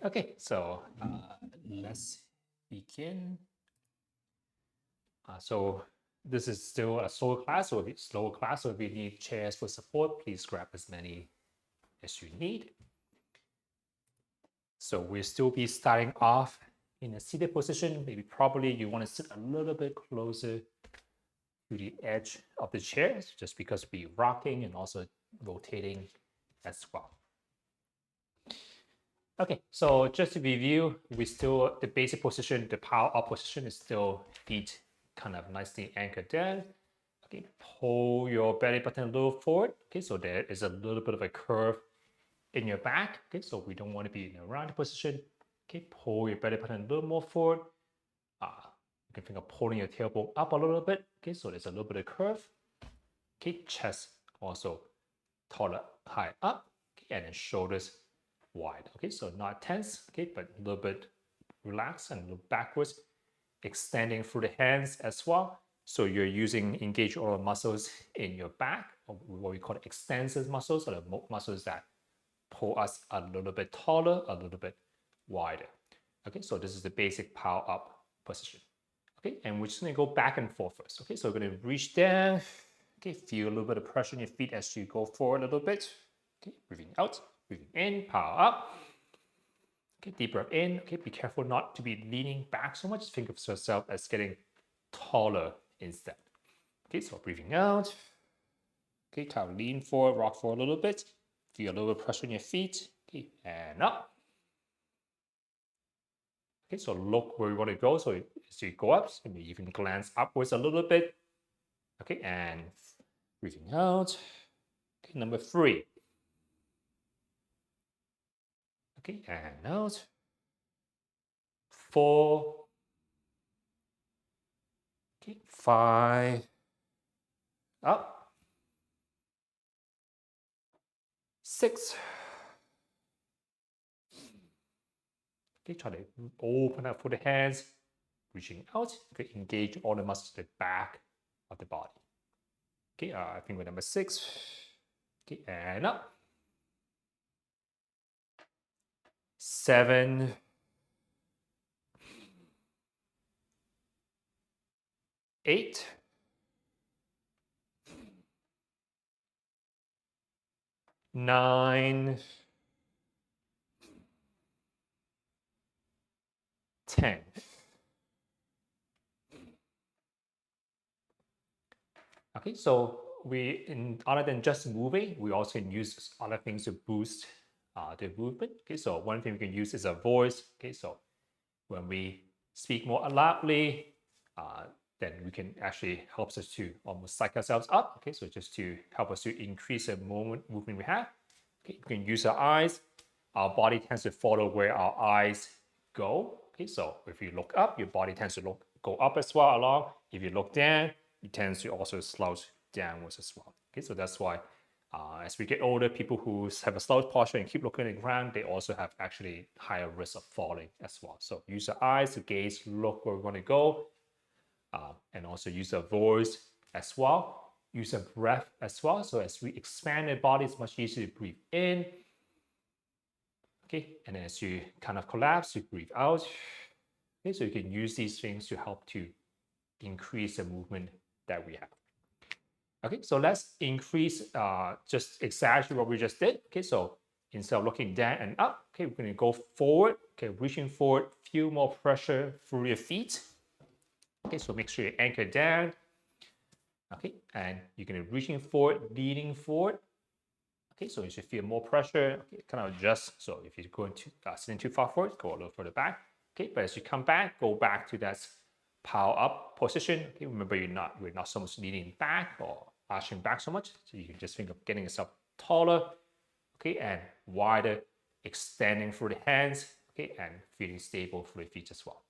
Okay, so let's begin. So this is still a slower class, so if you need chairs for support, please grab as many as you need. So we'll still be starting off in a seated position. Maybe probably you want to sit a little bit closer to the edge of the chair, just because we're rocking and also rotating as well. Okay, so just to review, the basic position, the power up position is still feet kind of nicely anchored down. Okay, pull your belly button a little forward. Okay, so there is a little bit of a curve in your back. Okay, so we don't want to be in a rounded position. Okay, pull your belly button a little more forward. You can think of pulling your tailbone up a little bit. Okay, so there's a little bit of curve. Okay, chest also taller, high up. Okay, and then shoulders wide. Okay, so not tense. Okay, but a little bit relaxed and a little backwards, extending through the hands as well. So you're engage all the muscles in your back, or what we call extensor muscles, or the muscles that pull us a little bit taller, a little bit wider. Okay, so this is the basic power up position. Okay, and we're just gonna go back and forth first. Okay, so we're gonna reach down. Okay, feel a little bit of pressure in your feet as you go forward a little bit. Okay, breathing out, breathing in, power up. Okay, deep breath in. Okay, be careful not to be leaning back so much. Think of yourself as getting taller instead. Okay, so breathing out. Okay, kind of lean forward, rock forward a little bit. Feel a little bit of pressure in your feet. Okay, and up. Okay, so look where you want to go. So as you go up, maybe you can glance upwards a little bit. Okay, and breathing out. Okay, number 3. Okay, and out. 4. Okay, 5. Up. 6. Okay, try to open up for the hands, reaching out. Okay, engage all the muscles at the back of the body. Okay, I think we're number 6. Okay, and up. 7. 8. 9. 10. Okay, so other than just moving, we also can use other things to boost the movement. Okay, so one thing we can use is a voice. Okay, so when we speak more loudly, then we can actually helps us to almost psych ourselves up. Okay, so just to help us to increase the movement we have. Okay, we can use our eyes. Our body tends to follow where our eyes go. Okay, so if you look up, your body tends to go up as well along. If you look down, it tends to also slouch downwards as well. Okay, so that's why as we get older, people who have a slouch posture and keep looking at the ground, they also have actually higher risk of falling as well. So use your eyes to gaze, look where we want to go, and also use the voice as well. Use the breath as well. So as we expand the body, it's much easier to breathe in. Okay, and as you kind of collapse, you breathe out. Okay, so you can use these things to help to increase the movement that we have. Okay, so let's increase, just exaggerate what we just did. Okay, so instead of looking down and up, okay, we're going to go forward. Okay, reaching forward, feel more pressure through your feet. Okay, so make sure you anchor down. Okay, and you're going to reaching forward, leaning forward. Okay, so you should feel more pressure. Okay, kind of adjust. So if you're going to sitting too far forward, go a little further back. Okay, but as you come back, go back to that power up position. Okay, remember we're not so much leaning back or arching back so much. So you can just think of getting yourself taller, okay, and wider, extending through the hands, okay, and feeling stable through the feet as well.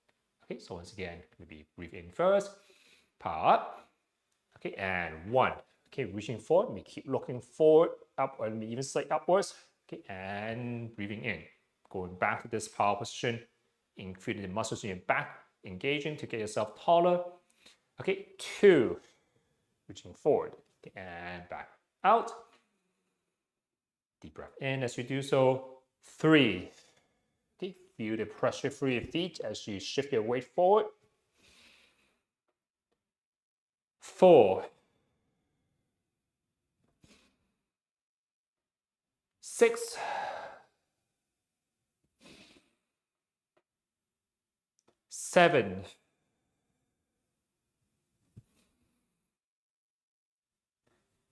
Okay, so once again, maybe breathe in first, power up, okay, and 1. Okay, reaching forward, we keep looking forward, up, or even slightly upwards. Okay, and breathing in. Going back to this power position, feeling the muscles in your back engaging to get yourself taller. Okay, 2. Reaching forward, okay, and back out. Deep breath in as you do so. 3. Okay, feel the pressure through your feet as you shift your weight forward. 4, 6, 7,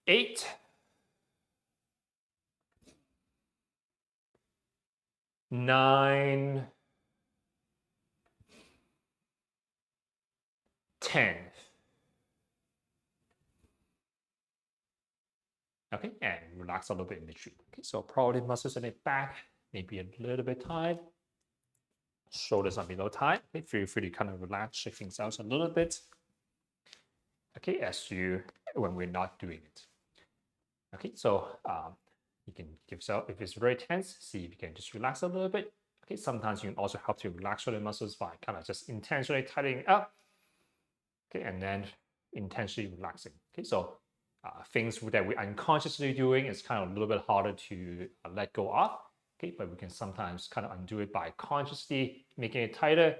8, 9, 10. Okay, and relax a little bit in between. Okay, so probably muscles in the back, maybe a little bit tight. Shoulders are below tight. Okay, feel free to kind of relax, shake things out a little bit. Okay, when we're not doing it. Okay, so you can give yourself, if it's very tense, see if you can just relax a little bit. Okay, sometimes you can also help to relax shoulder muscles by kind of just intentionally tightening up. Okay, and then intentionally relaxing. Okay, so things that we're unconsciously doing is kind of a little bit harder to let go of. Okay, but we can sometimes kind of undo it by consciously making it tighter.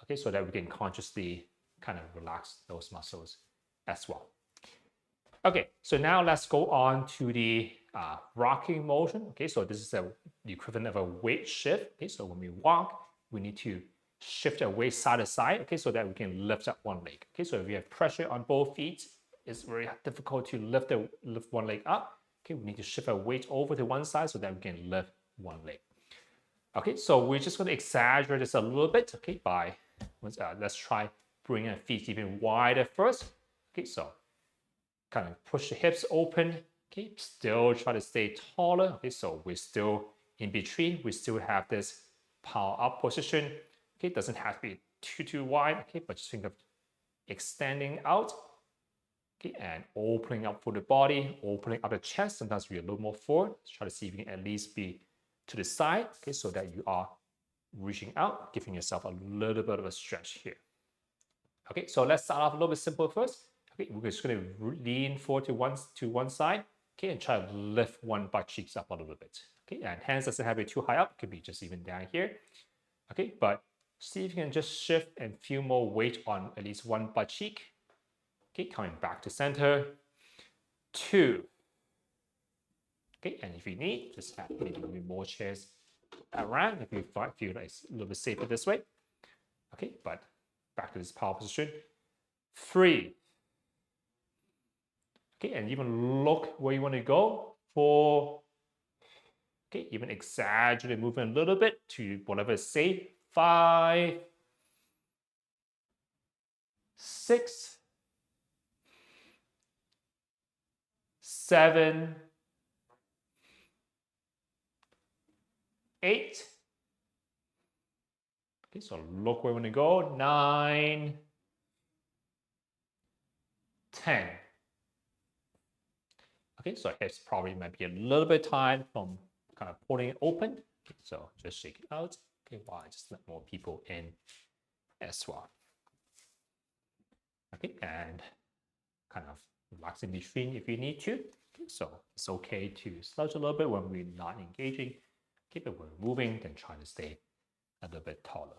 Okay, so that we can consciously kind of relax those muscles as well. Okay, so now let's go on to the rocking motion. Okay, so this is the equivalent of a weight shift. Okay, so when we walk, we need to shift our weight side to side. Okay, so that we can lift up one leg. Okay, so if we have pressure on both feet, it's very difficult to lift one leg up. Okay, we need to shift our weight over to one side so that we can lift one leg. Okay, so we're just going to exaggerate this a little bit. Okay, let's try bringing our feet even wider first. Okay, so kind of push the hips open. Okay, still try to stay taller. Okay, so we're still in between. We still have this power up position. Okay, it doesn't have to be too wide. Okay, but just think of extending out. Okay, and opening up for the body, opening up the chest. Sometimes we're a little more forward. Try to see if you can at least be to the side. Okay, so that you are reaching out, giving yourself a little bit of a stretch here. Okay, so let's start off a little bit simple first. Okay, we're just going to lean forward to one side. Okay, and try to lift one butt cheeks up a little bit. Okay, and hands doesn't have to be too high up. Could be just even down here. Okay, but see if you can just shift and feel more weight on at least one butt cheek. Okay, coming back to center. 2. Okay, and if you need, just have maybe more chairs around if you feel like it's a little bit safer this way. Okay, but back to this power position. 3. Okay, and even look where you want to go. 4. Okay, even exaggerate the movement a little bit to whatever is safe. 5. 6. 7. 8. Okay, so look where we want to go. 9. 10. Okay, so hips probably might be a little bit tight from kind of pulling it open. Okay, so just shake it out. Okay, while I just let more people in as well. Okay, and kind of relax in between if you need to. Okay, so it's okay to slouch a little bit when we're not engaging. Okay, but when we're moving, then try to stay a little bit taller.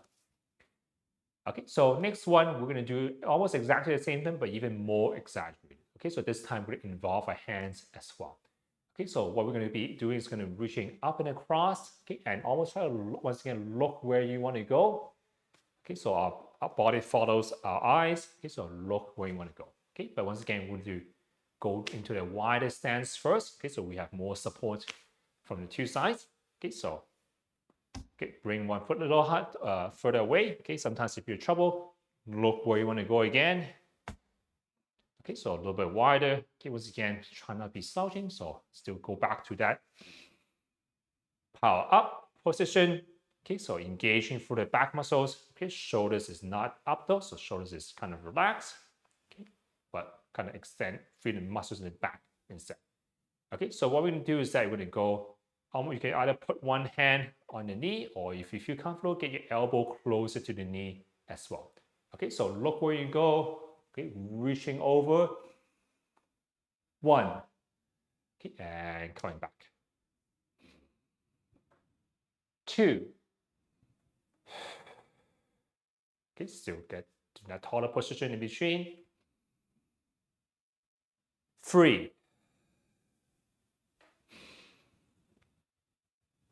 Okay, so next one, we're going to do almost exactly the same thing, but even more exaggerated. Okay, so this time we're going to involve our hands as well. Okay, so what we're going to be doing is going to be reaching up and across. Okay, and almost try to once again look where you want to go. Okay, so our body follows our eyes. Okay, so look where you want to go. Okay, but once again, we're going to go into the wider stance first. Okay, so we have more support from the two sides. Okay, so okay, bring one foot a little further away. Okay, sometimes if you're in trouble, look where you want to go again. Okay, so a little bit wider. Okay, once again, try not to be slouching. So still go back to that power up position. Okay, so engaging through the back muscles. Okay, shoulders is not up though, so shoulders is kind of relaxed. Okay, but kind of extend through the muscles in the back instead. Okay, so what we're going to do is that we're going to go. You can either put one hand on the knee, or if you feel comfortable, get your elbow closer to the knee as well. Okay, so look where you go. Okay, reaching over. 1. Okay, and coming back. 2. Okay, still get to that taller position in between. 3,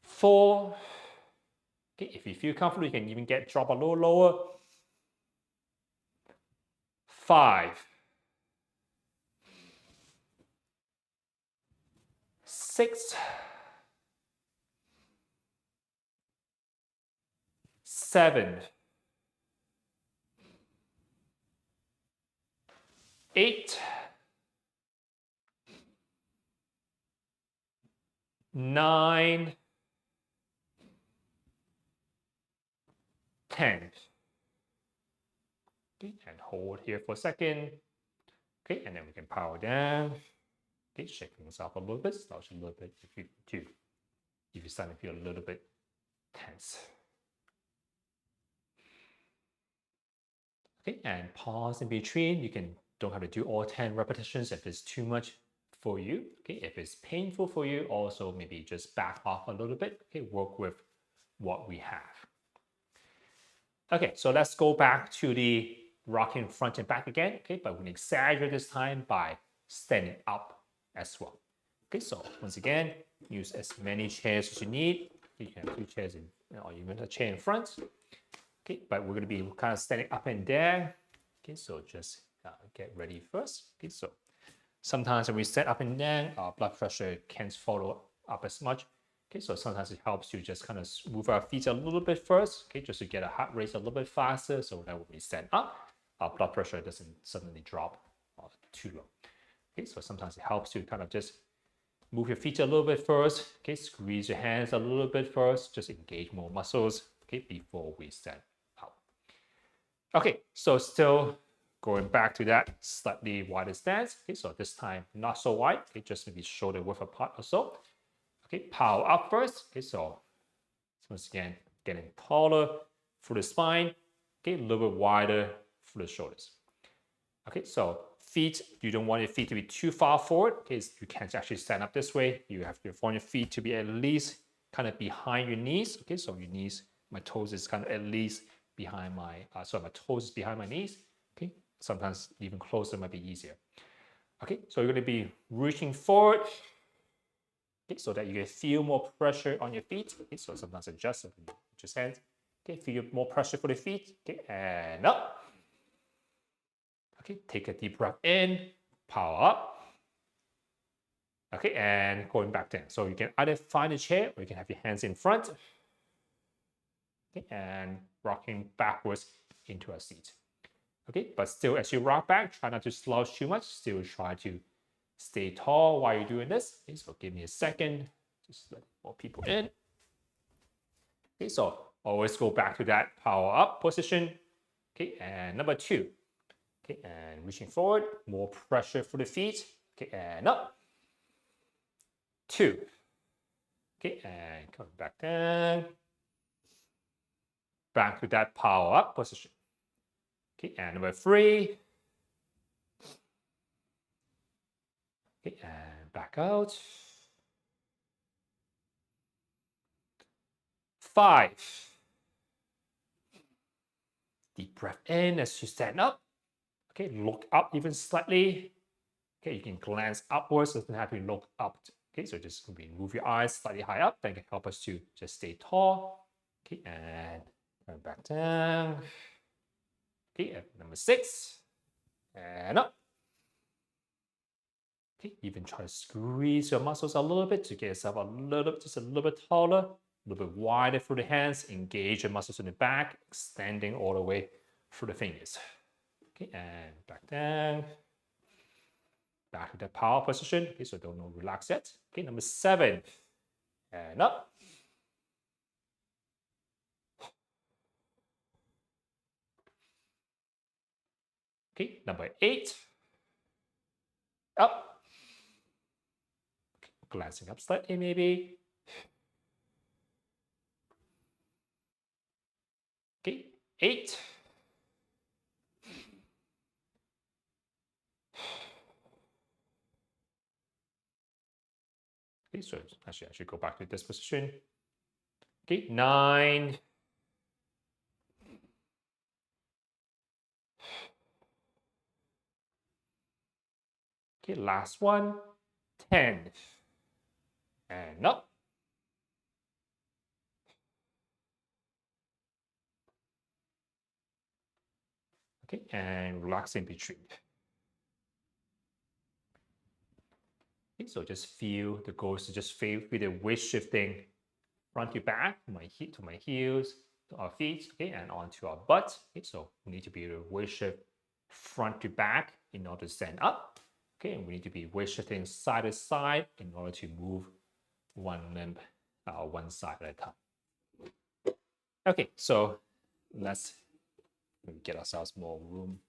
4. Okay, if you feel comfortable, you can even drop a little lower. 5, 6, 7, 8, 9, 10. Okay, and hold here for a second. Okay, and then we can power down. Okay, shake things up a little bit, slouch a little bit if you do. If you're starting to feel a little bit tense. Okay, and pause in between. You don't have to do all 10 repetitions if it's too much for you. Okay, if it's painful for you, also maybe just back off a little bit. Okay, work with what we have. Okay, so let's go back to the rocking front and back again. Okay, but we're gonna exaggerate this time by standing up as well. Okay, so once again, use as many chairs as you need. You can have 2 chairs in, or even a chair in front. Okay, but we're going to be kind of standing up and down. Okay, so just get ready first. Okay, so sometimes when we stand up and down, our blood pressure can't follow up as much. Okay, so sometimes it helps to just kind of move our feet a little bit first. Okay, just to get a heart rate a little bit faster, so that when we stand up, our blood pressure doesn't suddenly drop too low. Okay, so sometimes it helps to kind of just move your feet a little bit first. Okay, squeeze your hands a little bit first. Just engage more muscles. Okay, before we stand up. Okay, so still going back to that slightly wider stance. Okay, so this time not so wide. Okay, just maybe shoulder width apart or so. Okay, power up first. Okay, so once again, getting taller through the spine. Okay, a little bit wider through the shoulders. Okay, so feet, you don't want your feet to be too far forward because you can't actually stand up this way. You want your feet to be at least kind of behind your knees. Okay, so your knees, my toes is kind of at least behind my, my toes is behind my knees. Okay, sometimes even closer might be easier. Okay, so you're going to be reaching forward. Okay, so that you can feel more pressure on your feet. Okay, so sometimes adjust, just hands. Okay, feel more pressure for the feet. Okay, and up. Okay, take a deep breath in, power up. Okay, and going back down. So you can either find a chair or you can have your hands in front. Okay, and rocking backwards into a seat. Okay, but still as you rock back, try not to slouch too much. Still try to stay tall while you're doing this. Okay, so give me a second. Just let more people in. Okay, so always go back to that power up position. Okay, and number 2. Okay, and reaching forward, more pressure for the feet. Okay, and up. 2. Okay, and coming back down. Back to that power up position. Okay, and number 3. Okay, and back out. 5. Deep breath in as you stand up. Okay, look up even slightly. Okay, you can glance upwards, doesn't have to look up. Okay, so just move your eyes slightly high up. That can help us to just stay tall. Okay, and come back down. Okay, and number 6. And up. Okay, even try to squeeze your muscles a little bit to get yourself just a little bit taller, a little bit wider through the hands. Engage your muscles in the back, extending all the way through the fingers. Okay, and back down. Back to that power position. Okay, so don't relax yet. Okay, number 7. And up. Okay, number 8. Up. Okay, glancing up slightly maybe. Okay, 8. Okay, so actually I should go back to this position. Okay, 9. Okay, last one, 10. And up. Okay, and relax in between. Okay, so just feel the goal is to just feel the weight shifting front to back, to my heels, to our feet, okay, and onto our butt. Okay, so we need to be able to weight shift front to back in order to stand up. Okay, and we need to be weight shifting side to side in order to move one limb, one side at a time. Okay, so let's get ourselves more room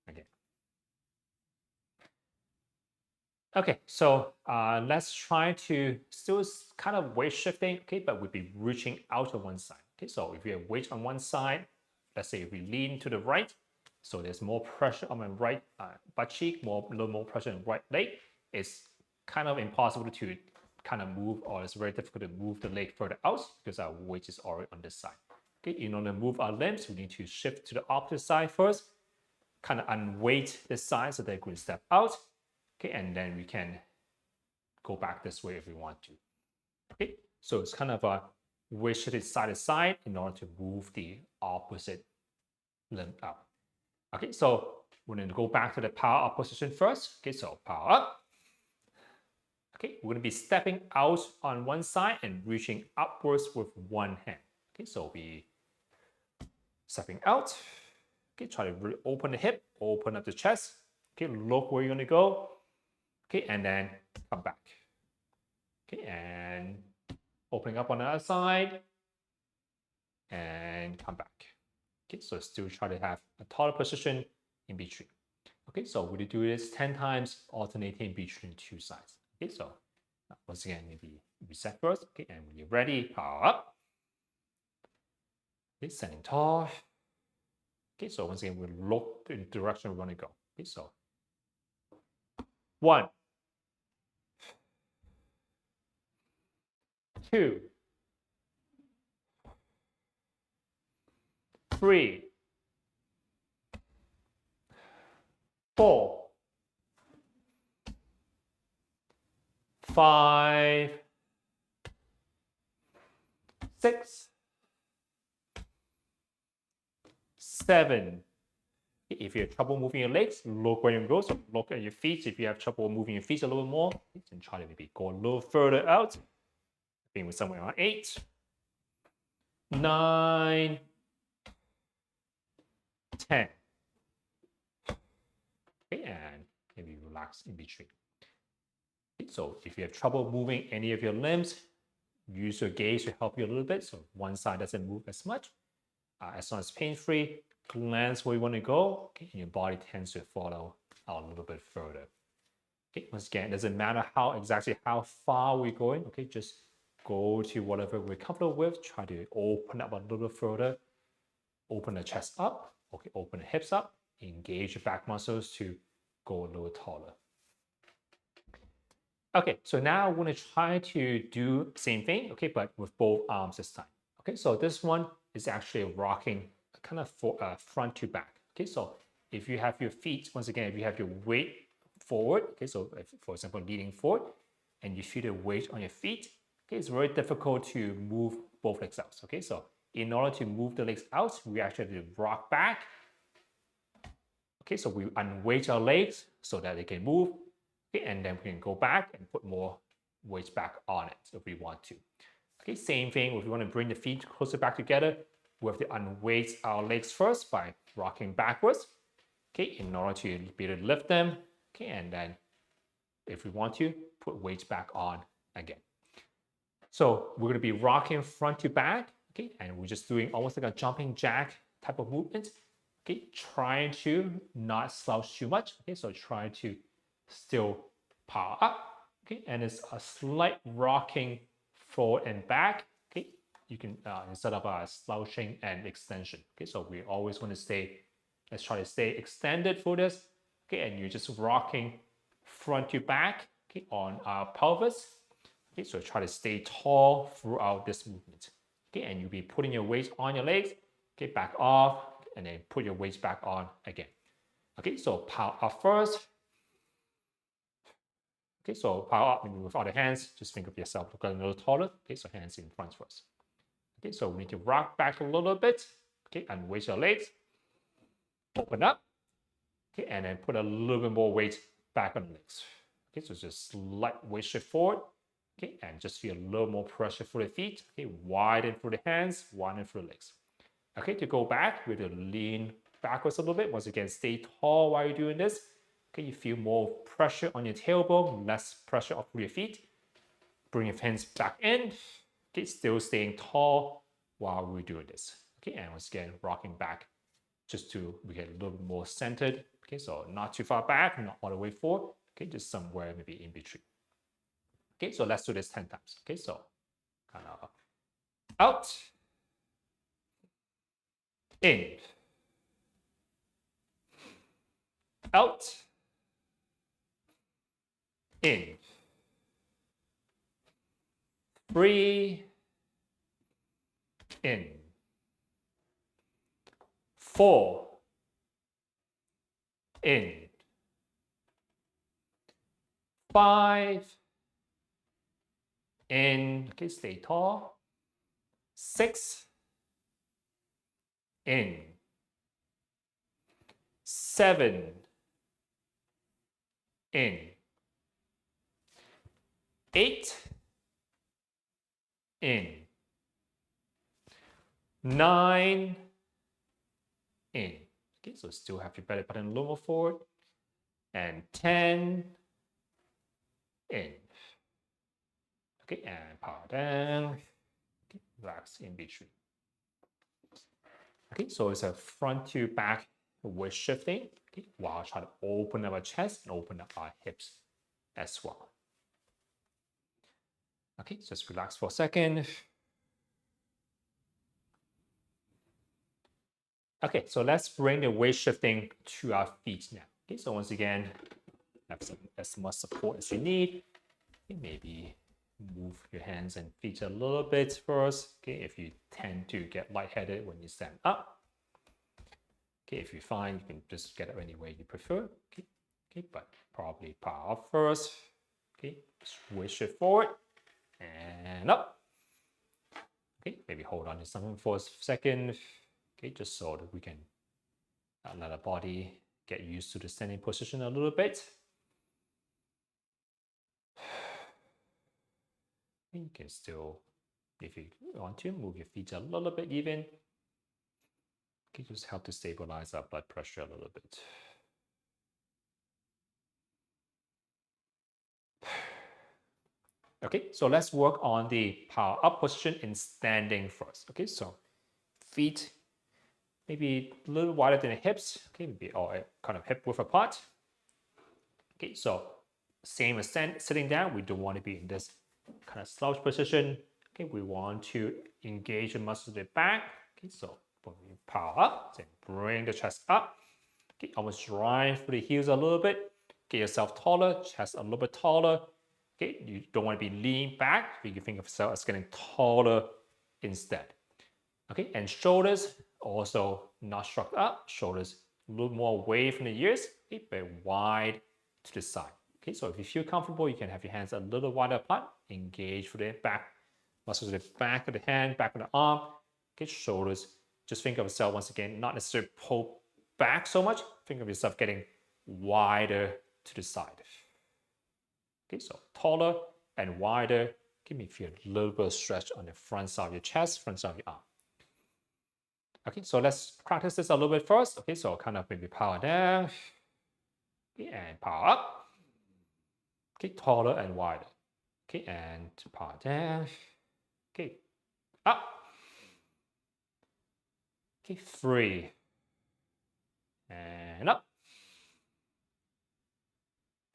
again. Okay, so let's try to still kind of weight shifting, okay, but we'll be reaching out to one side. Okay, so if we have weight on one side, let's say if we lean to the right, so there's more pressure on my right butt cheek, a little more pressure on the right leg. It's kind of impossible to kind of move, or it's very difficult to move the leg further out because our weight is already on this side. Okay, in order to move our limbs, we need to shift to the opposite side first, kind of unweight this side so that we can step out. Okay, and then we can go back this way if we want to. Okay, so it's kind of a weight shifted side to side in order to move the opposite limb out. Okay, so we're going to go back to the power up position first. Okay, so power up. Okay, we're going to be stepping out on one side and reaching upwards with one hand. Okay, so we stepping out. Okay, try to really open the hip, open up the chest. Okay, look where you're going to go. Okay, and then come back. Okay, and opening up on the other side and come back. Okay, so still try to have a taller position in between. Okay, so we'll do this 10 times, alternating between two sides. Okay, so once again, maybe reset first. Okay, and when you're ready, power up. Okay, standing tall. Okay, so once again, we'll look in the direction we want to go. Okay, so 1, 2, 3, 4, 5, 6, 7. If you have trouble moving your legs, look where you go. So look at your feet. If you have trouble moving your feet a little more, you can try to maybe go a little further out. Being somewhere around 8, 9, 10. Okay, and maybe relax in between. Okay, so if you have trouble moving any of your limbs, use your gaze to help you a little bit. So one side doesn't move as much. As long as pain-free, glance where you want to go, okay, and your body tends to follow a little bit further. Okay, once again, it doesn't matter exactly how far we're going. Okay, just go to whatever we're comfortable with. Try to open up a little further. Open the chest up. Okay, open the hips up. Engage your back muscles to go a little taller. Okay, so now we're going to try to do the same thing, okay, but with both arms this time. Okay, so this one is actually rocking kind of front to back. Okay, so if you have your feet, once again, if you have your weight forward, okay, so if, for example, leaning forward, and you feel the weight on your feet, okay, it's very difficult to move both legs out. Okay, so in order to move the legs out, we actually have to rock back. Okay, so we unweight our legs so that they can move. Okay, and then we can go back and put more weight back on it if we want to. Okay, same thing if we want to bring the feet closer back together, we have to unweight our legs first by rocking backwards. Okay, in order to be able to lift them. Okay, and then if we want to, put weight back on again. So we're going to be rocking front to back. Okay, and we're just doing almost like a jumping jack type of movement. Okay, trying to not slouch too much. Okay, so try to still power up. Okay, and it's a slight rocking forward and back. Okay, you can instead of slouching and extension. Okay, so we always want to stay. Let's try to stay extended for this. Okay, and you're just rocking front to back. Okay, on our pelvis. Okay, so try to stay tall throughout this movement. Okay, and you'll be putting your weight on your legs. Okay, back off, and then put your weight back on again. Okay, so power up first. Okay, so power up, maybe without the hands, just think of yourself looking a little taller. Okay, so hands in front first. Okay, so we need to rock back a little bit. Okay, and raise your legs. Open up. Okay, and then put a little bit more weight back on the legs. Okay, so just slight weight shift forward. Okay, and just feel a little more pressure for the feet. Okay, widen for the hands, widen for the legs. Okay, to go back, we're going to lean backwards a little bit. Once again, stay tall while you're doing this. Okay, you feel more pressure on your tailbone, less pressure off your feet. Bring your hands back in. Okay, still staying tall while we're doing this. Okay, and once again, rocking back just to get a little bit more centered. Okay, so not too far back, not all the way forward. Okay, just somewhere maybe in between. Okay, so let's do this 10 times. Okay, so kind of out, in, out, in, 3, in, 4, in, 5, in, okay, stay tall, 6, in, 7, in, 8, in, 9, in. Okay, so still have your belly button a little more forward. And 10, in. Okay, and power down. Okay, relax in between. Okay, so it's a front to back weight shifting. Okay, while trying to open up our chest and open up our hips as well. Okay, just relax for a second. Okay, so let's bring the weight shifting to our feet now. Okay, so once again, have as much support as you need. Okay, maybe move your hands and feet a little bit first. Okay, if you tend to get lightheaded when you stand up. Okay, if you find you can just get up any way you prefer. Okay, okay, but probably power up first. Okay, switch it forward and up. Okay, maybe hold on to something for a second. Okay, just so that we can let our body get used to the standing position a little bit. You can still, if you want to, move your feet a little bit even. Okay, just help to stabilize our blood pressure a little bit. Okay, so let's work on the power up position in standing first. Okay, so feet maybe a little wider than the hips. Okay, maybe or kind of hip width apart. Okay, so same as sitting down, we don't want to be in this kind of slouch position. Okay, we want to engage the muscles of the back. Okay, so when we power up, then bring the chest up. Okay, almost drive through the heels a little bit. Get yourself taller, chest a little bit taller. Okay, you don't want to be lean back. You can think of yourself as getting taller instead. Okay, and shoulders also not shrugged up. Shoulders a little more away from the ears, okay, but wide to the side. Okay, so if you feel comfortable, you can have your hands a little wider apart. Engage for the back muscles of the back of the hand, back of the arm. Okay, shoulders. Just think of yourself once again, not necessarily pull back so much. Think of yourself getting wider to the side. Okay, so taller and wider. Give me feel a little bit of stretch on the front side of your chest, front side of your arm. Okay, so let's practice this a little bit first. Okay, so kind of maybe power down. Okay, and power up. Okay, taller and wider. Okay, and power down. Okay, up. Okay, 3. And up.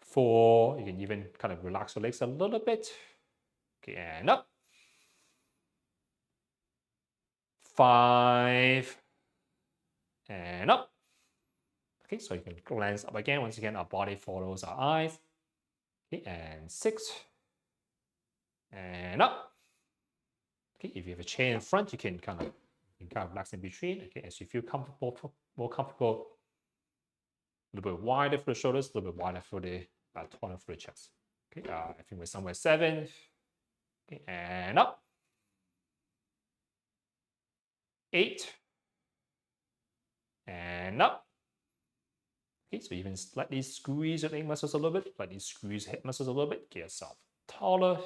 4. You can even kind of relax your legs a little bit. Okay, and up. 5. And up. Okay, so you can glance up again. Once again, our body follows our eyes. Okay, and 6. And up. Okay, if you have a chair in front, you can kind of relax in between. Okay, as you feel comfortable, more comfortable. A little bit wider for the shoulders, a little bit wider for the taller for the chest. Okay, I think we're somewhere 7. Okay, and up. 8. And up. Okay, so even slightly squeeze your leg muscles a little bit, slightly squeeze hip muscles a little bit, get yourself taller.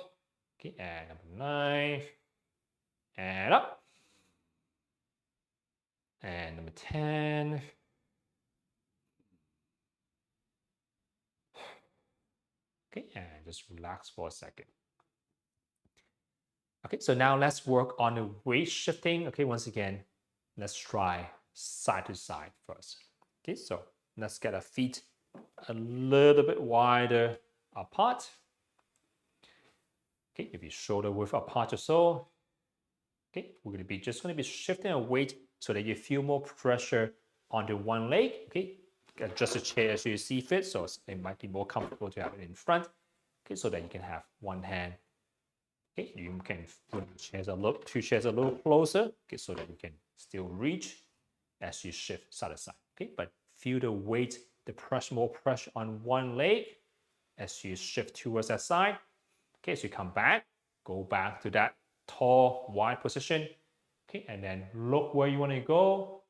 Okay, and number 9. And up. And number 10. Okay, and just relax for a second. Okay, so now let's work on the weight shifting. Okay, once again, let's try side to side first. Okay, so let's get our feet a little bit wider apart. Okay, maybe shoulder width apart or so. Okay, we're going to be just shifting our weight so that you feel more pressure onto one leg. Okay, adjust the chair as you see fit, so it might be more comfortable to have it in front. Okay, so that you can have one hand. Okay, you can put two chairs a little closer. Okay, so that you can still reach as you shift side to side. Okay, but feel the weight, more pressure on one leg as you shift towards that side. Okay, so you come back, go back to that tall, wide position. Okay, and then look where you want to go.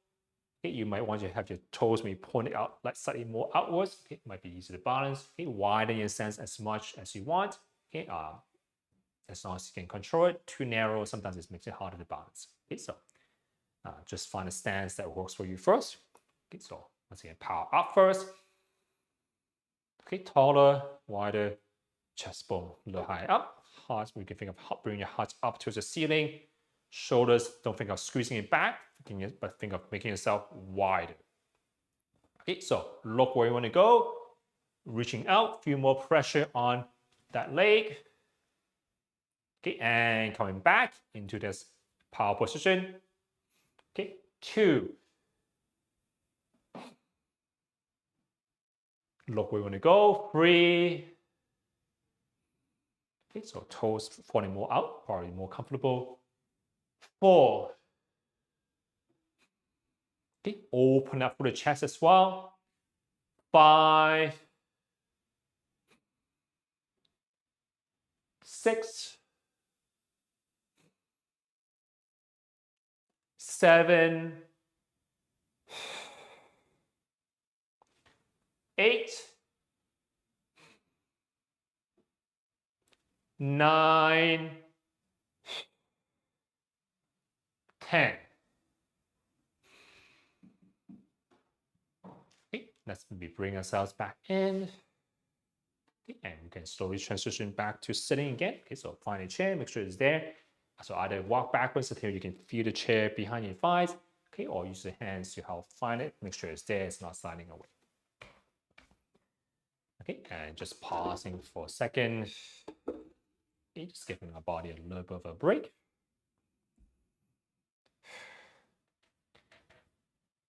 Okay, you might want to have your toes maybe pointed out, like slightly more outwards. Okay, it might be easy to balance. Okay, widen your stance as much as you want. Okay, as long as you can control it. Too narrow, sometimes it makes it harder to balance. Okay, so just find a stance that works for you first. Okay, so once again, power up first. Okay, taller, wider, chest bone a little higher up. Heart, we can think of bringing your heart up towards the ceiling. Shoulders, don't think of squeezing it back, but think of making yourself wider. Okay, so look where you want to go. Reaching out, feel more pressure on that leg. Okay, and coming back into this power position. Okay, 2. Look where you want to go. 3. Okay, so toes falling more out, probably more comfortable. 4. Okay, open up through the chest as well. 5. 6. 7. 8. 9. 10. Okay, let's maybe bring ourselves back in. Okay, and we can slowly transition back to sitting again. Okay, so find a chair, make sure it's there. So either walk backwards until you can feel the chair behind your thighs. Okay, or use the hands to help find it. Make sure it's there, it's not sliding away. Okay, and just pausing for a second. Okay, just giving our body a little bit of a break.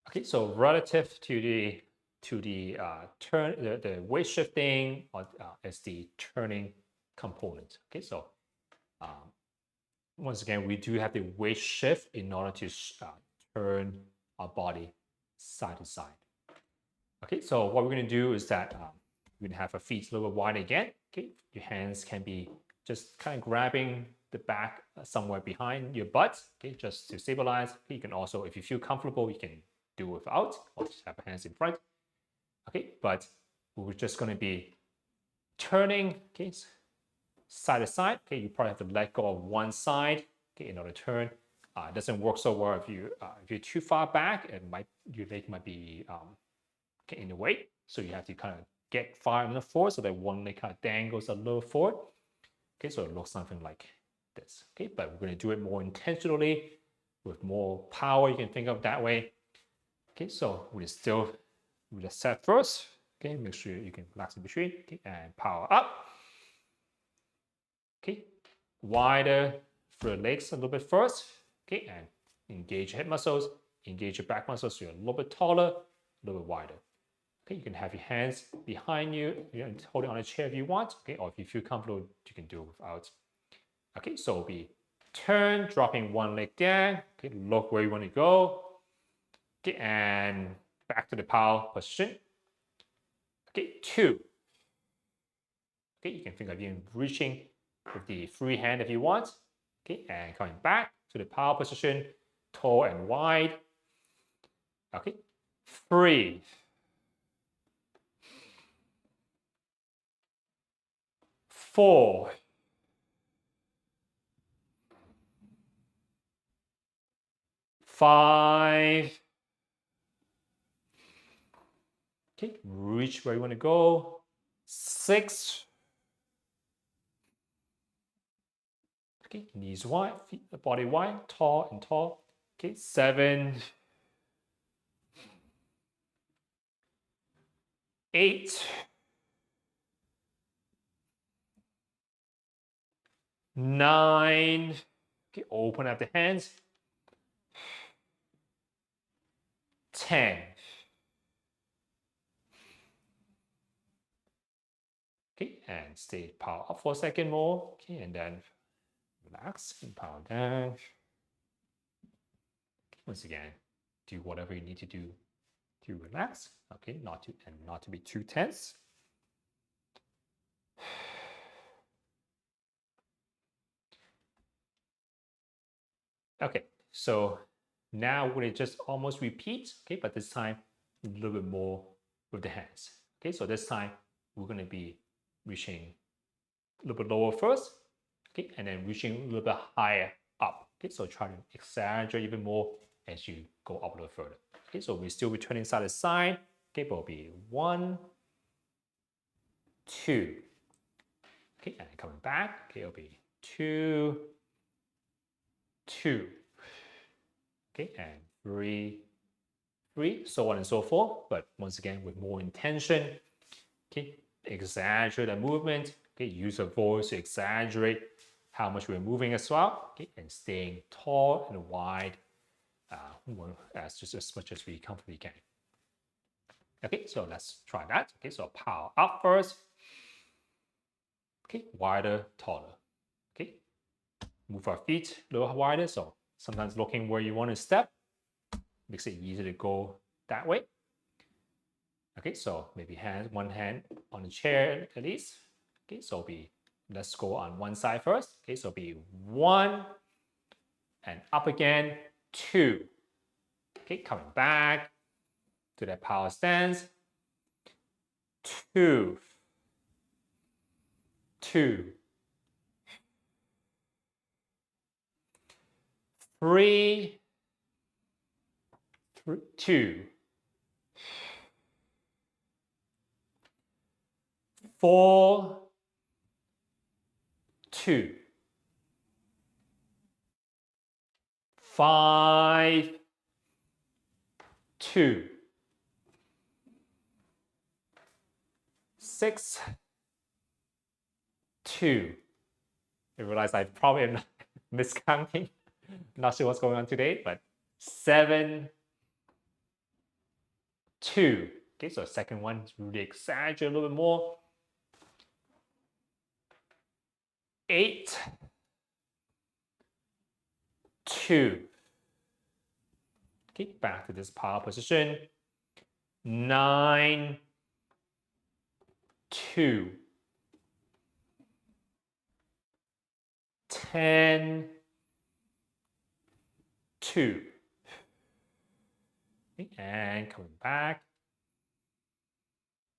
Okay, so relative to the the weight shifting is the turning component. Okay, so once again, we do have the weight shift in order to turn our body side to side. Okay, so what we're going to do is that we're going to have our feet a little bit wide again. Okay, your hands can be just kind of grabbing the back somewhere behind your butt. Okay, just to stabilize. Okay, you can also, if you feel comfortable, you can do without, or just have your hands in front. Okay, but we're just going to be turning, okay, side to side. Okay, you probably have to let go of one side, okay, in order to turn. It doesn't work so well if you're too far back. Your leg might be in the way. So you have to kind of get far enough forward so that one leg kind of dangles a little forward. Okay, so it looks something like this. Okay, but we're going to do it more intentionally with more power. You can think of that way. Okay, so we just set first. Okay, make sure you can relax in between. Okay, and power up. Okay, wider for the legs a little bit first. Okay, and engage your hip muscles, engage your back muscles so you're a little bit taller, a little bit wider. Okay, you can have your hands behind you, holding on a chair if you want. Okay, or if you feel comfortable, you can do it without. Okay, so we turn, dropping one leg down. Okay, look where you want to go. Okay, and back to the power position. Okay, 2. Okay, you can think of even reaching with the free hand if you want. Okay, and coming back to the power position, tall and wide. Okay, 3, 4, 5. Okay, reach where you want to go. 6. Okay, knees wide, feet, body wide, tall and tall. Okay, 7, 8, 9. Okay, open up the hands. 10. Okay, and stay power up for a second more. Okay, and then relax and power down. Once again, do whatever you need to do to relax. Okay, not to be too tense. Okay, so now we're gonna just almost repeat, okay, but this time a little bit more with the hands. Okay, so this time we're gonna be reaching a little bit lower first, okay, and then reaching a little bit higher up. Okay, so try to exaggerate even more as you go up a little further. Okay, so we're still returning side to side. Okay, but it'll be 1, 2. Okay, and coming back, okay, it'll be 2, 2. Okay, and 3, 3, so on and so forth. But once again, with more intention. Okay, exaggerate the movement. Okay, use your voice to exaggerate how much we're moving as well. Okay, and staying tall and wide as much as we comfortably can. Okay, so let's try that. Okay, so power up first. Okay, wider, taller. Okay, move our feet a little wider. So sometimes looking where you want to step makes it easier to go that way. Okay, so maybe one hand on the chair at least. Okay, so let's go on one side first. Okay, so be 1 and up again, 2. Okay, coming back to that power stance. 2, 2, 3, 2, 4, 2, 5, 2, 6, 2. I realize I probably am miscounting. Not sure what's going on today, but 7, 2. Okay, so second one is really exaggerate a little bit more. 8, 2. Okay, back to this power position. 9, 2. 10, 2. Okay, and coming back.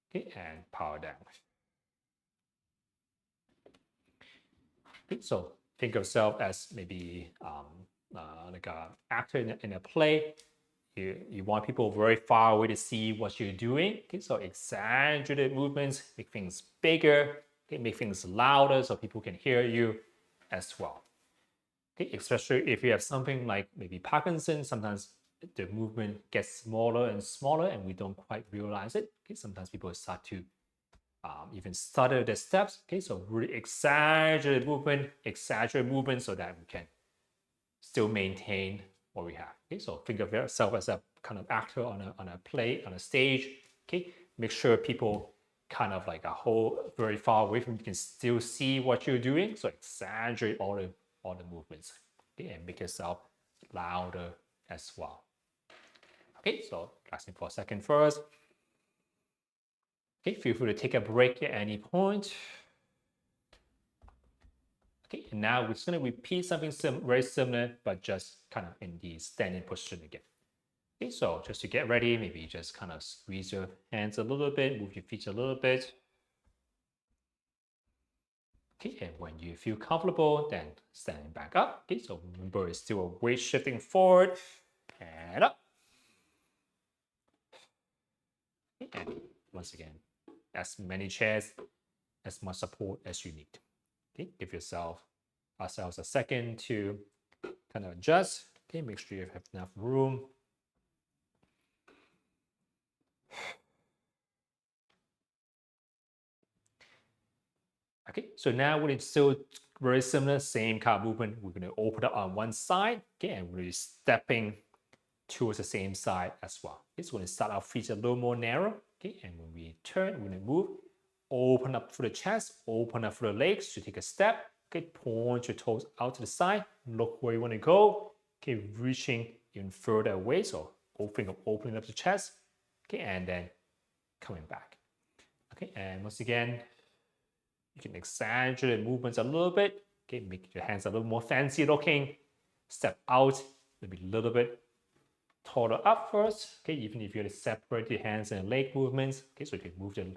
Okay, and power down. Okay, so think of yourself as maybe like an actor in a play. You want people very far away to see what you're doing. Okay, so exaggerated movements make things bigger. Okay, make things louder so people can hear you as well. Okay, especially if you have something like maybe Parkinson's, sometimes the movement gets smaller and smaller and we don't quite realize it. Okay, sometimes people start to even stutter the steps. Okay, so really exaggerate movement so that we can still maintain what we have. Okay, so think of yourself as a kind of actor on a play, on a stage. Okay, make sure people kind of like a whole very far away from you can still see what you're doing. So exaggerate all the movements. Okay, and make yourself louder as well. Okay, so relaxing for a second first. Okay, feel free to take a break at any point. Okay, and now we're just going to repeat something very similar, but just kind of in the standing position again. Okay, so just to get ready, maybe you just kind of squeeze your hands a little bit, move your feet a little bit. Okay, and when you feel comfortable, then standing back up. Okay, so remember it's still a weight shifting forward and up. Okay, and once again, as many chairs, as much support as you need. Okay, give ourselves a second to kind of adjust. Okay, make sure you have enough room. Okay, so now when it's still very similar, same kind of movement, we're going to open up on one side, okay, and we're stepping towards the same side as well. Okay, so we're going to start our feet a little more narrow, okay, and when we turn, we're going to move, open up through the chest, open up through the legs to take a step, okay, point your toes out to the side, look where you want to go, okay, reaching even further away, so opening up the chest, okay, and then coming back. Okay, and once again, you can exaggerate the movements a little bit. Okay, make your hands a little more fancy looking. Step out, maybe a little bit taller up first. Okay, even if you separate the hands and leg movements. Okay, so you can move the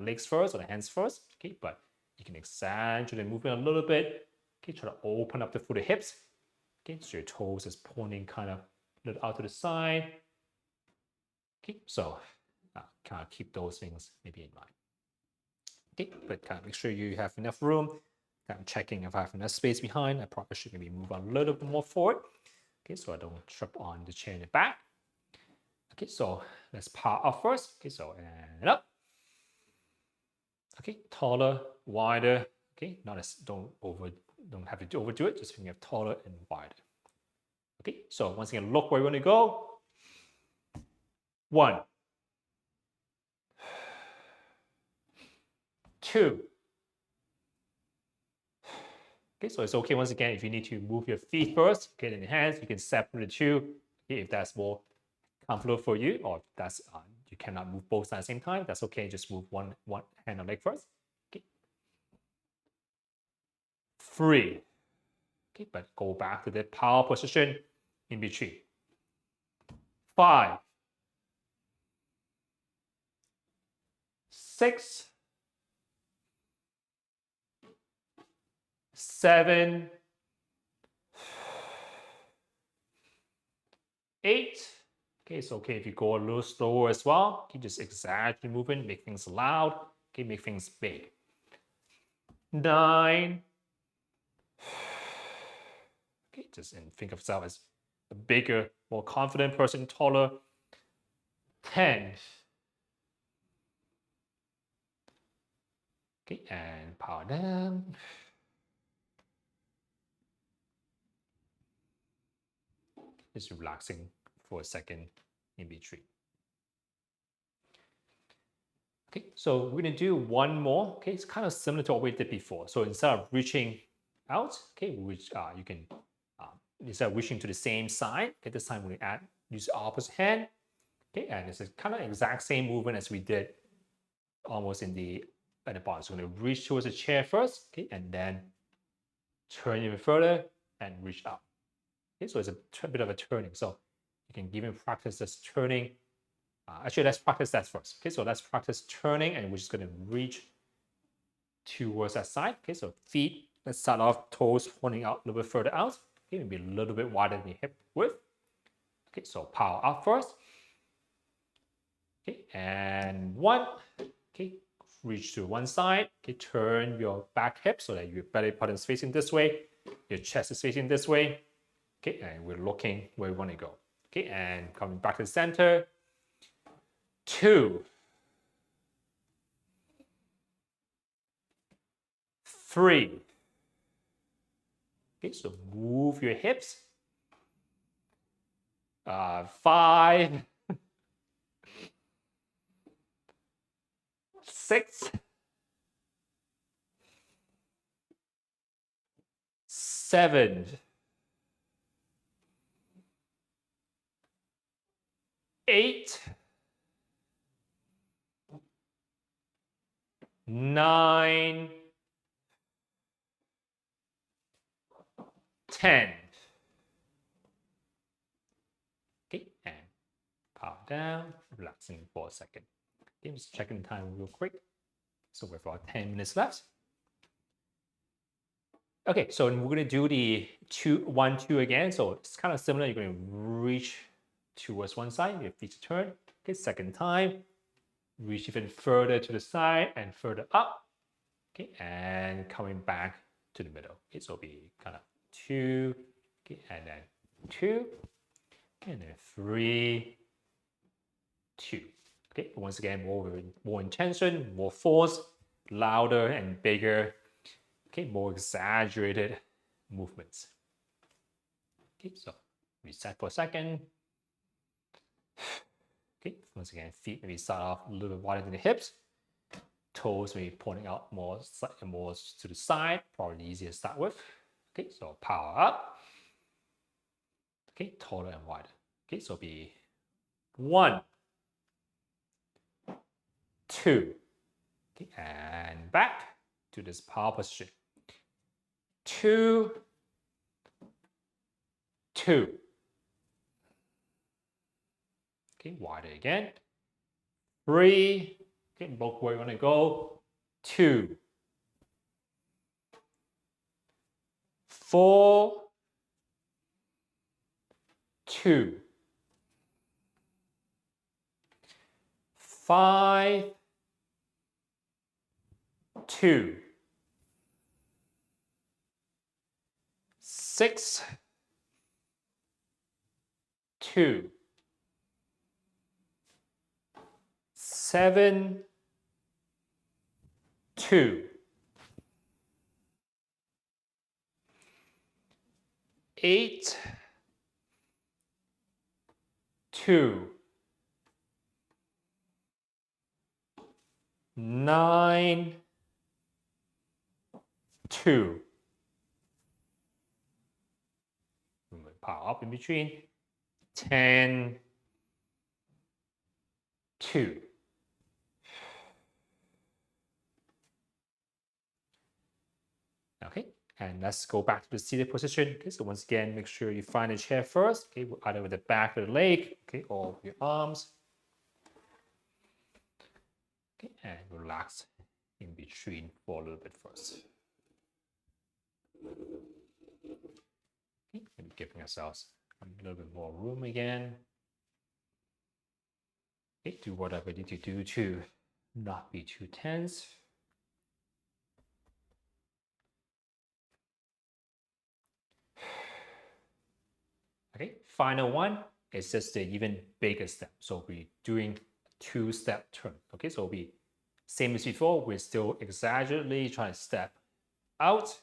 legs first or the hands first. Okay, but you can exaggerate the movement a little bit. Okay, try to open up through the hips. Okay, so your toes is pointing kind of a little out to the side. Okay, so kind of keep those things maybe in mind. Okay, but kind of make sure you have enough room. I'm checking if I have enough space behind. I probably should maybe move a little bit more forward. Okay, so I don't trip on the chair in the back. Okay, so let's power up first. Okay, so and up. Okay, taller, wider. Okay, not as don't have to overdo it. Just have taller and wider. Okay, so once again, look where you want to go. 1, 2. Okay, so it's okay once again if you need to move your feet first. Okay, then your hands, you can separate the two. Okay, if that's more comfortable for you, or if that's you cannot move both at the same time, that's okay. Just move one hand or leg first. Okay. 3. Okay, but go back to the power position in between. 5, 6, 7, 8. Okay, it's okay if you go a little slower as well. Okay, just exaggerate movement, make things loud. Okay, make things big. 9. Okay, just think of yourself as a bigger, more confident person, taller. 10. Okay, and power down. Just relaxing for a second in between. Okay, so we're gonna do one more. Okay, it's kind of similar to what we did before. So instead of reaching out, okay, which you can instead of reaching to the same side, okay, this time we use the opposite hand. Okay, and it's a kind of exact same movement as we did almost at the bottom. So we're gonna reach towards the chair first, okay, and then turn even further and reach up. Okay, so it's a bit of a turning. So you can even practice this turning. Actually, let's practice that first. Okay, so let's practice turning, and we're just going to reach towards that side. Okay, so feet, let's start off toes pointing out a little bit further out. Okay, maybe a little bit wider than the hip width. Okay, so power up first. Okay, and 1. Okay, reach to one side. Okay, turn your back hip so that your belly button is facing this way, your chest is facing this way. Okay, and we're looking where we want to go. Okay, and coming back to the center. 2, 3. Okay, so move your hips. 5, 6, 7, 8, 9, 10. Okay, and power down, relaxing for a second. Okay, just checking the time real quick. So we've got 10 minutes left. Okay, so we're going to do the 1, 2 again. So it's kind of similar. You're going to reach towards one side, your feet turn. Okay, second time, reach even further to the side and further up. Okay, and coming back to the middle. Okay, so it'll be kind of 2, okay, and then 2, and then 3, 2. Okay, once again, more intention, more force, louder and bigger. Okay, more exaggerated movements. Okay, so reset for a second. Okay, once again, feet maybe start off a little bit wider than the hips. Toes maybe pointing out more to the side, probably easier to start with. Okay, so power up. Okay, taller and wider. Okay, so be 1, 2. Okay, and back to this power position. 2, 2. Okay, wider again. 3. Okay, look where you want to go. 2, 4, 2, 5, 2, 6, 2, 7, 2, 8, 2, 9, 2. Power up in between. 10, 2. Okay, and let's go back to the seated position. Okay, so once again, make sure you find a chair first. Okay, either with the back of the leg, okay, or your arms. Okay, and relax in between for a little bit first. Okay, maybe giving ourselves a little bit more room again. Okay, do whatever you need to do to not be too tense. Okay, final one is just the even bigger step. So we're doing 2-step turn. Okay, so we same as before, we're still exaggeratedly trying to step out.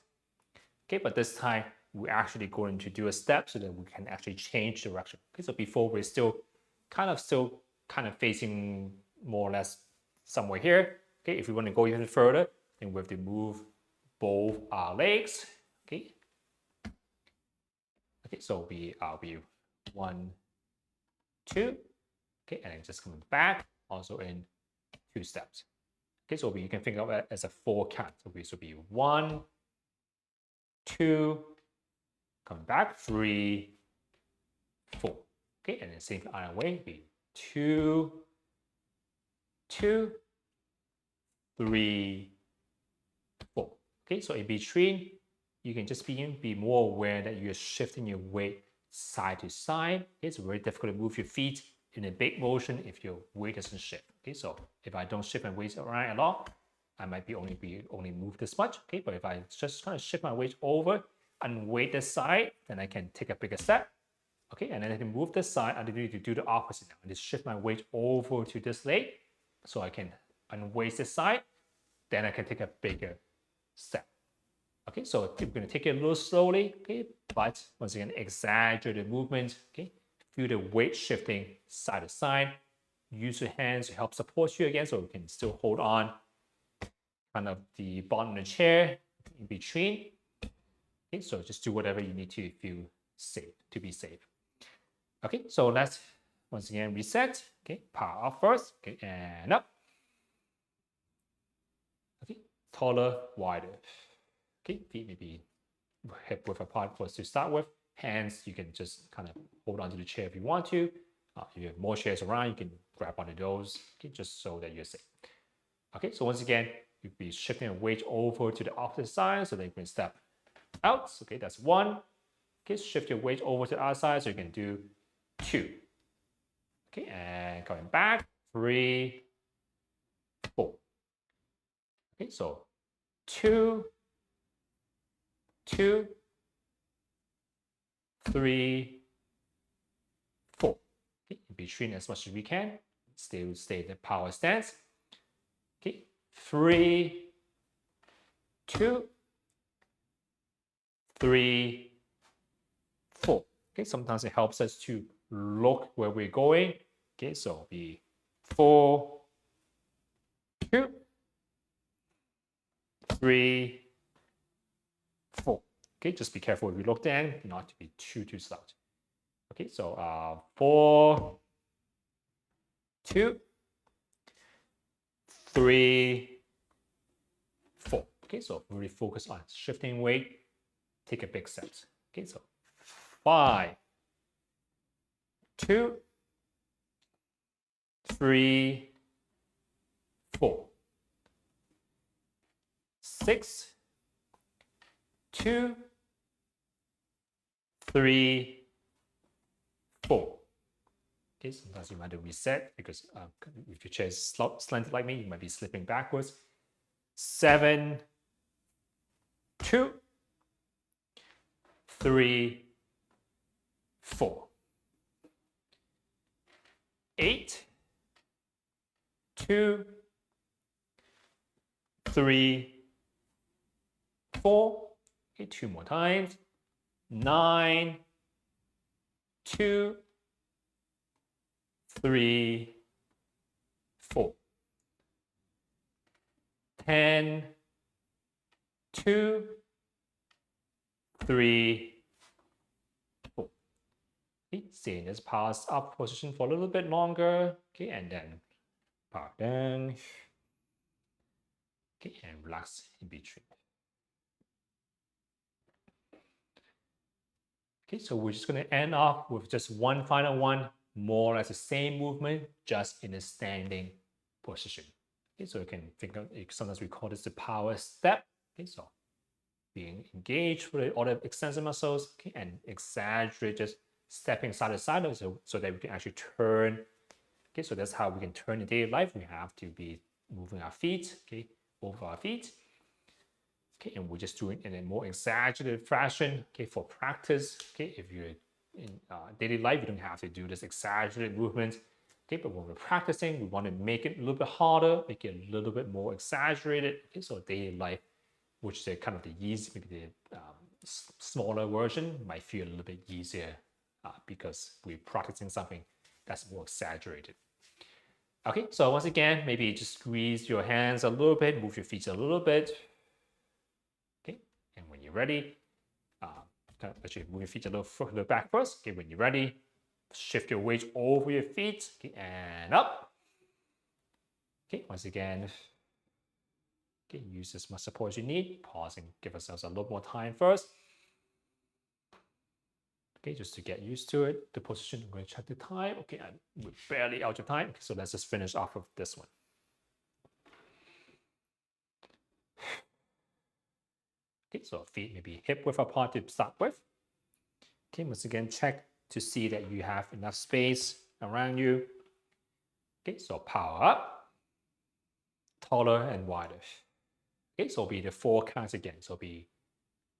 Okay, but this time we're actually going to do a step so that we can actually change direction. Okay, so before we're still kind of facing more or less somewhere here. Okay, if we want to go even further, then we have to move both our legs. Okay. Okay, so I'll be 1, 2. Okay, and then just coming back also in 2 steps. Okay, so you can think of it as a 4 count. So this will be 1, 2, coming back, 3, 4. Okay, and then same other way, be 2, 2, 3, 4. Okay, so in between, you can just be more aware that you're shifting your weight side to side. It's very difficult to move your feet in a big motion if your weight doesn't shift. Okay, so if I don't shift my weight around at all, I might only move this much. Okay, but if I just kind of shift my weight over and weight this side, then I can take a bigger step. Okay, and then I can move this side. I need to do the opposite now. I just shift my weight over to this leg, so I can unweight this side. Then I can take a bigger step. Okay, so we're going to take it a little slowly, okay, but once again, exaggerated movement, okay, feel the weight shifting side to side. Use your hands to help support you again so you can still hold on kind of the bottom of the chair in between. Okay, so just do whatever you need to feel safe, to be safe. Okay, so let's once again reset. Okay, power up first, okay, and up. Okay, taller, wider. Okay, feet maybe hip width apart for us to start with. Hands, you can just kind of hold onto the chair if you want to. If you have more chairs around, you can grab onto those, okay, just so that you're safe. Okay, so once again, you'll be shifting your weight over to the opposite side so that you can step out. Okay, that's 1. Okay, shift your weight over to the other side so you can do 2. Okay, and coming back, 3, 4. Okay, so 2, 2, 3, 4. Okay, in between as much as we can. Still stay in the power stance. Okay, 3, 2, 3, 4. Okay, sometimes it helps us to look where we're going. Okay, so be 4, 2, 3, 4. Okay, just be careful if you look down, not to be too slouched. Okay, so 4, 2, 3, 4. Okay, so really focus on shifting weight. Take a big step. Okay, so 5, 2, 3, 4. 6, 2, 3, 4. Okay, sometimes you might have to reset because if your chair is slanted like me, you might be slipping backwards. 7, 2, 3, 4. 8, 2, 3, 4. Okay, 2 more times. 9, 2, 3, 4. 10, 2, 3, 4. Okay, stay in this pass up position for a little bit longer. Okay, and then power down. Okay, and relax in between. Okay, so we're just going to end off with just one final one, more or less the same movement, just in a standing position. Okay, so you can think of, sometimes we call this the power step. Okay, so being engaged with all the extensor muscles, okay, and exaggerate, just stepping side to side so that we can actually turn. Okay, so that's how we can turn in daily life. We have to be moving our feet, okay, over our feet. Okay, and we're just doing it in a more exaggerated fashion, okay, for practice. Okay, if you're in daily life, you don't have to do this exaggerated movement. Okay, but when we're practicing, we want to make it a little bit harder, make it a little bit more exaggerated. Okay, so daily life, which is kind of the easy, maybe the smaller version, might feel a little bit easier because we're practicing something that's more exaggerated. Okay, so once again, maybe just squeeze your hands a little bit, move your feet a little bit. Okay, and when you're ready, actually move your feet a little back first. Okay, when you're ready, shift your weight over your feet, okay, and up. Okay, once again, okay, use as much support as you need. Pause and give ourselves a little more time first. Okay, just to get used to it. The position, I'm going to check the time. Okay, we're barely out of time. Okay, so let's just finish off of this one. Okay, so feet maybe hip width apart to start with. Okay, once again, check to see that you have enough space around you. Okay, so power up, taller and wider. Okay, so it'll be the 4 counts again. So it'll be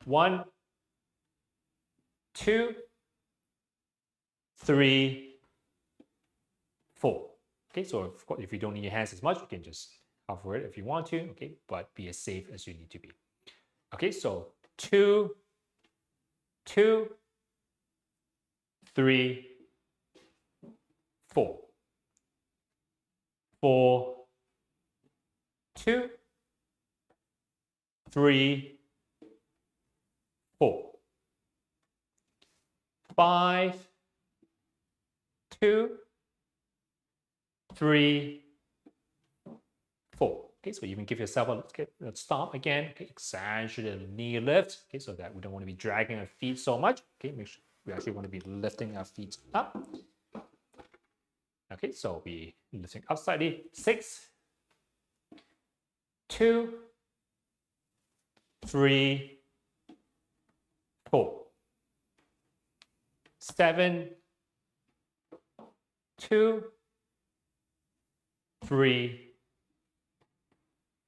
1, 2, 3, 4. Okay, so if you don't need your hands as much, you can just hover it if you want to. Okay, but be as safe as you need to be. Okay, so 2, 2, 3, 4. 4, 2, 3, 4. 5, 2, 3, 4. Okay, so even give yourself a stop again. Okay, exaggerated knee lift. Okay, so that we don't want to be dragging our feet so much. Okay, make sure we actually want to be lifting our feet up. Okay, so we lifting up slightly. 6, 2, 3, 4, 7, 2, 3,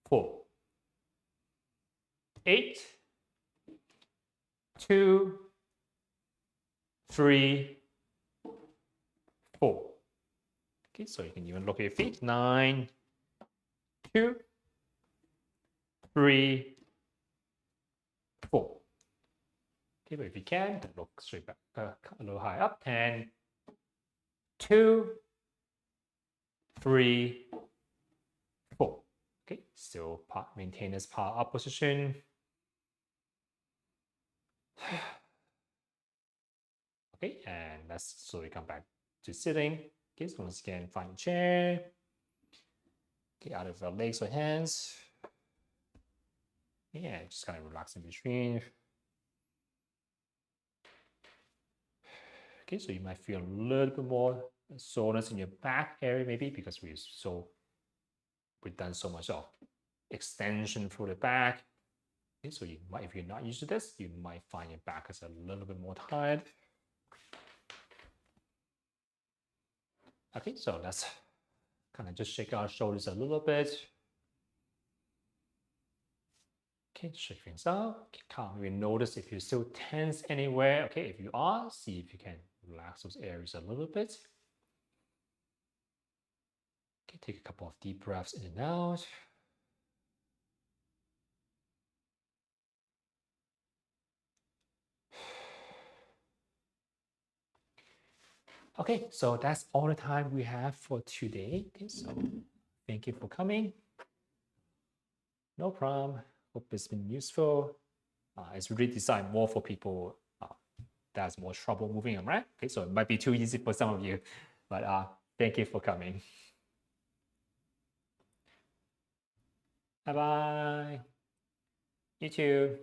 4, 8, 2, 3, 4. Okay, so you can even look at your feet. 9, 2, 3, 4. Okay, but if you can, then look straight back, a little high up. 10, 2, 3, 4. Okay, still maintain this power up position. Okay, and let's slowly come back to sitting. Okay, so once again, find a chair. Okay, out of your legs or hands. Yeah, just kind of relax in between. Okay, so you might feel a little bit more soreness in your back area, maybe because we've done so much of extension through the back. Okay, so you might, if you're not used to this, you might find your back is a little bit more tired. Okay, so let's kind of just shake our shoulders a little bit. Okay, shake things out. Okay, calm. You notice if you're still tense anywhere. Okay, if you are, see if you can relax those areas a little bit. Okay, take a couple of deep breaths in and out. Okay, so that's all the time we have for today. Okay, so thank you for coming. No problem. Hope it's been useful. It's really designed more for people that's more trouble moving around. Okay, so it might be too easy for some of you, but thank you for coming. Bye bye. You too.